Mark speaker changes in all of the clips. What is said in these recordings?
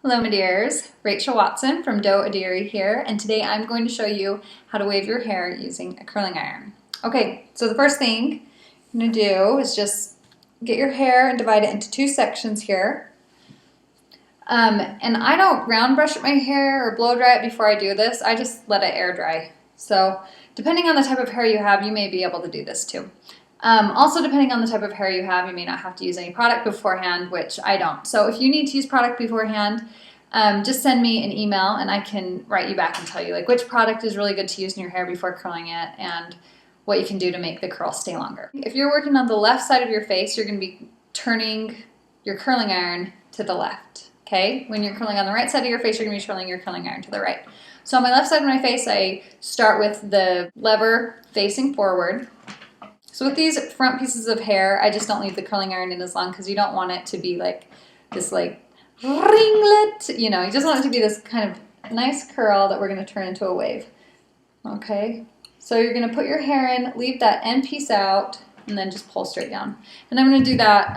Speaker 1: Hello, my dears. Rachel Watson from Doe Adiri here, and today I'm going to show you how to wave your hair using a curling iron. Okay, so the first thing you're going to do is just get your hair and divide it into two sections here. And I don't round brush my hair or blow dry it before I do this. I just let it air dry. So depending on the type of hair you have, you may be able to do this too. Also, depending on the type of hair you have, you may not have to use any product beforehand, which I don't. So if you need to use product beforehand, just send me an email and I can write you back and tell you like which product is really good to use in your hair before curling it and what you can do to make the curl stay longer. If you're working on the left side of your face, you're going to be turning your curling iron to the left. Okay? When you're curling on the right side of your face, you're going to be turning your curling iron to the right. So on my left side of my face, I start with the lever facing forward. So with these front pieces of hair, I just don't leave the curling iron in as long because you don't want it to be like this like ringlet, you know, you just want it to be this kind of nice curl that we're going to turn into a wave. Okay, so you're going to put your hair in, leave that end piece out, and then just pull straight down. And I'm going to do that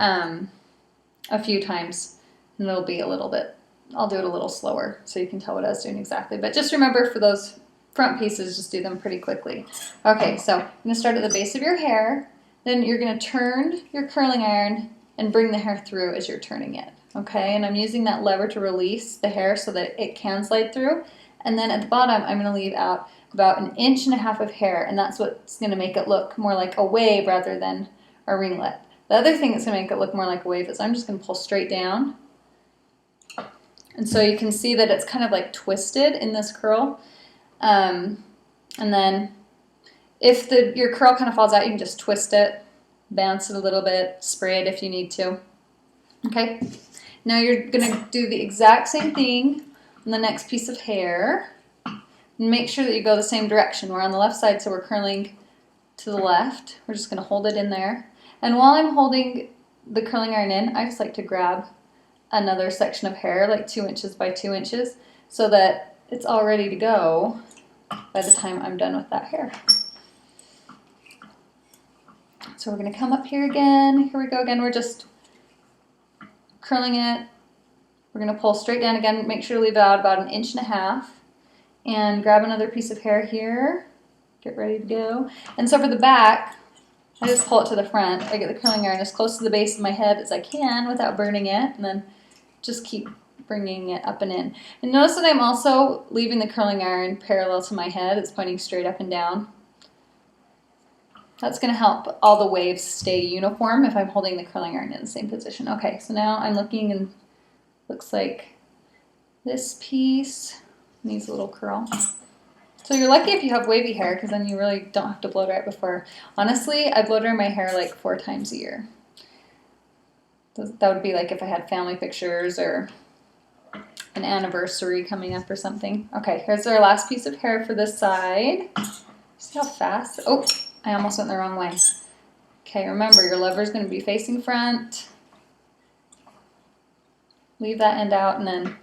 Speaker 1: a few times, and it'll be a little bit, I'll do it a little slower so you can tell what I was doing exactly. But just remember for those front pieces, just do them pretty quickly. Okay, so I'm going to start at the base of your hair, then you're going to turn your curling iron and bring the hair through as you're turning it. Okay, and I'm using that lever to release the hair so that it can slide through. And then at the bottom, I'm going to leave out about 1.5 inches of hair, and that's what's going to make it look more like a wave rather than a ringlet. The other thing that's going to make it look more like a wave is I'm just going to pull straight down. And so you can see that it's kind of like twisted in this curl. And then if your curl kind of falls out, you can just twist it, bounce it a little bit, spray it if you need to. Okay, now you're going to do the exact same thing on the next piece of hair. And make sure that you go the same direction. We're on the left side, so we're curling to the left. We're just going to hold it in there. And while I'm holding the curling iron in, I just like to grab another section of hair, like 2 inches by 2 inches, so that it's all ready to go by the time I'm done with that hair. So we're going to come up here again. Here we go again. We're just curling it. We're going to pull straight down again. Make sure to leave out about 1.5 inches. And grab another piece of hair here. Get ready to go. And so for the back, I just pull it to the front. I get the curling iron as close to the base of my head as I can without burning it. And then just keep bringing it up and in. And notice that I'm also leaving the curling iron parallel to my head. It's pointing straight up and down. That's going to help all the waves stay uniform if I'm holding the curling iron in the same position. Okay, so now I'm looking and looks like this piece needs a little curl. So you're lucky if you have wavy hair because then you really don't have to blow dry it before. Honestly, I blow dry my hair like 4 times a year. That would be like if I had family pictures or an anniversary coming up or something. Okay, here's our last piece of hair for this side. See how fast? Oh, I almost went the wrong way. Okay, remember your lever is going to be facing front. Leave that end out and then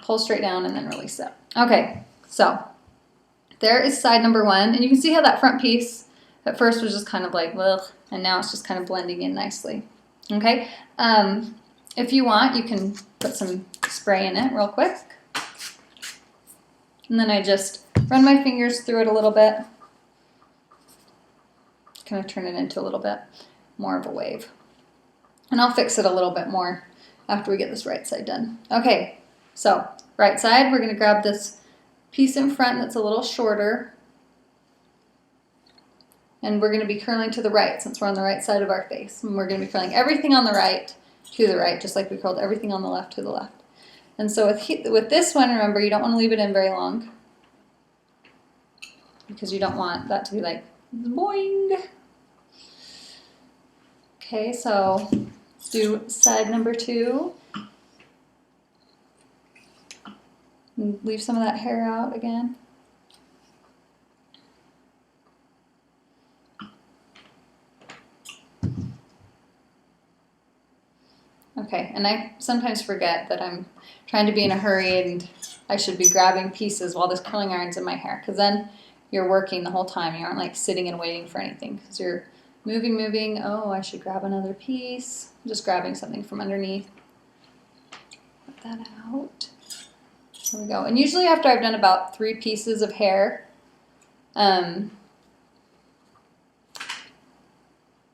Speaker 1: pull straight down and then release it. Okay, so there is side number 1. And you can see how that front piece at first was just kind of like, ugh, and now it's just kind of blending in nicely. Okay, if you want, you can put some spray in it real quick. And then I just run my fingers through it a little bit. Kind of turn it into a little bit more of a wave. And I'll fix it a little bit more after we get this right side done. Okay, so right side, we're going to grab this piece in front that's a little shorter. And we're going to be curling to the right since we're on the right side of our face. And we're going to be curling everything on the right to the right, just like we curled everything on the left to the left. And so with this one, remember, you don't want to leave it in very long because you don't want that to be like boing. Okay, so let's do side number 2. And leave some of that hair out again. Okay, and I sometimes forget that I'm trying to be in a hurry and I should be grabbing pieces while this curling iron's in my hair, because then you're working the whole time. You aren't like sitting and waiting for anything because you're moving. Oh, I should grab another piece. I'm just grabbing something from underneath. that out. There we go. And usually after I've done about 3 pieces of hair,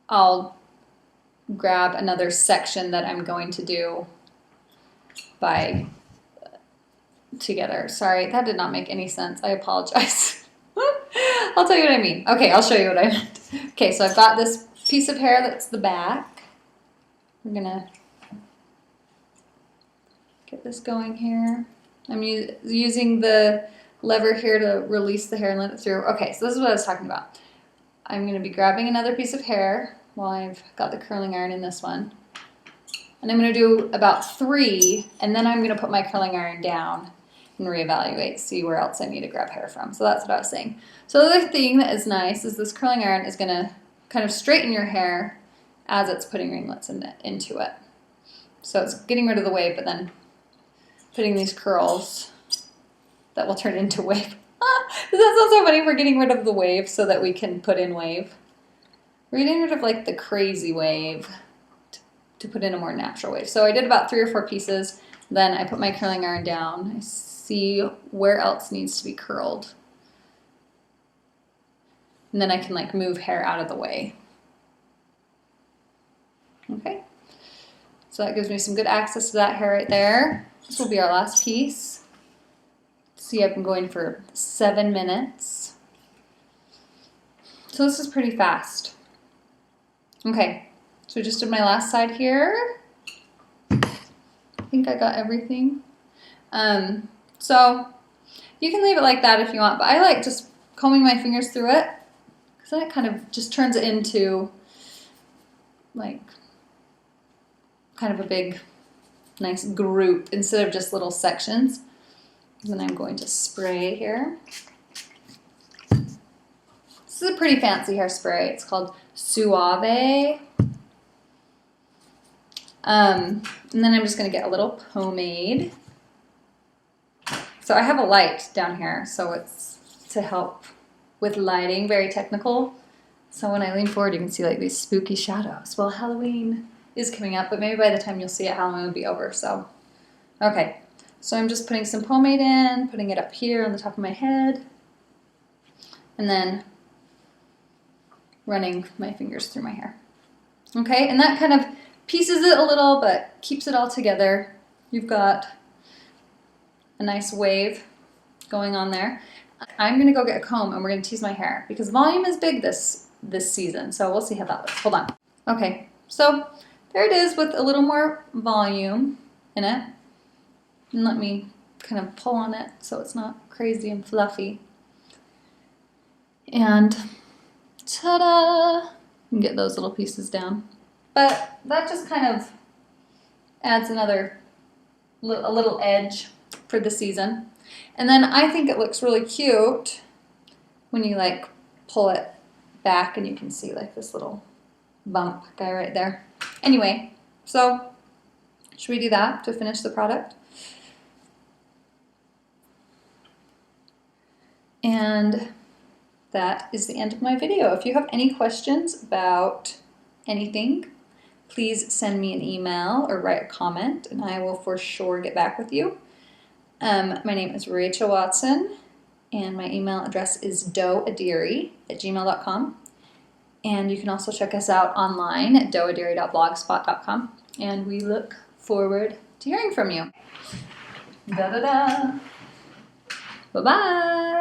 Speaker 1: I'll grab another section that I'm going to do together. Sorry, that did not make any sense. I apologize. I'll tell you what I mean. Okay, I'll show you what I meant. Okay, so I've got this piece of hair that's the back. We're gonna get this going here. I'm using the lever here to release the hair and let it through. Okay, so this is what I was talking about. I'm gonna be grabbing another piece of hair while I've got the curling iron in this one. And I'm gonna do about 3, and then I'm gonna put my curling iron down and reevaluate, see where else I need to grab hair from. So that's what I was saying. So the other thing that is nice is this curling iron is gonna kind of straighten your hair as it's putting ringlets into it. So it's getting rid of the wave, but then putting these curls that will turn into wave. Does that sound so funny? We're getting rid of the wave so that we can put in wave. We're getting rid of like the crazy wave to put in a more natural wave. So I did about 3 or 4 pieces. Then I put my curling iron down. I see where else needs to be curled. And then I can like move hair out of the way. Okay. So that gives me some good access to that hair right there. This will be our last piece. See, I've been going for 7 minutes. So this is pretty fast. Okay, so I just did my last side here. I think I got everything. So you can leave it like that if you want, but I like just combing my fingers through it because then it kind of just turns it into like kind of a big, nice group instead of just little sections. And then I'm going to spray here. This is a pretty fancy hairspray. It's called Suave. And then I'm just going to get a little pomade. So I have a light down here, so it's to help with lighting, very technical. So when I lean forward, you can see like these spooky shadows. Well, Halloween is coming up, but maybe by the time you'll see it, Halloween will be over. So, okay. So I'm just putting some pomade in, putting it up here on the top of my head, and then running my fingers through my hair. Okay, and that kind of pieces it a little, but keeps it all together. You've got a nice wave going on there. I'm gonna go get a comb and we're gonna tease my hair because volume is big this season, so we'll see how that looks. Hold on. Okay, so there it is with a little more volume in it. And let me kind of pull on it so it's not crazy and fluffy. And ta-da! You can get those little pieces down. But that just kind of adds a little edge for the season. And then I think it looks really cute when you like pull it back and you can see like this little bump guy right there. Anyway, so should we do that to finish the product? And that is the end of my video. If you have any questions about anything, please send me an email or write a comment and I will for sure get back with you. My name is Rachel Watson and my email address is doeadiri@gmail.com. And you can also check us out online at doeadiri.blogspot.com. And we look forward to hearing from you. Da-da-da. Bye-bye.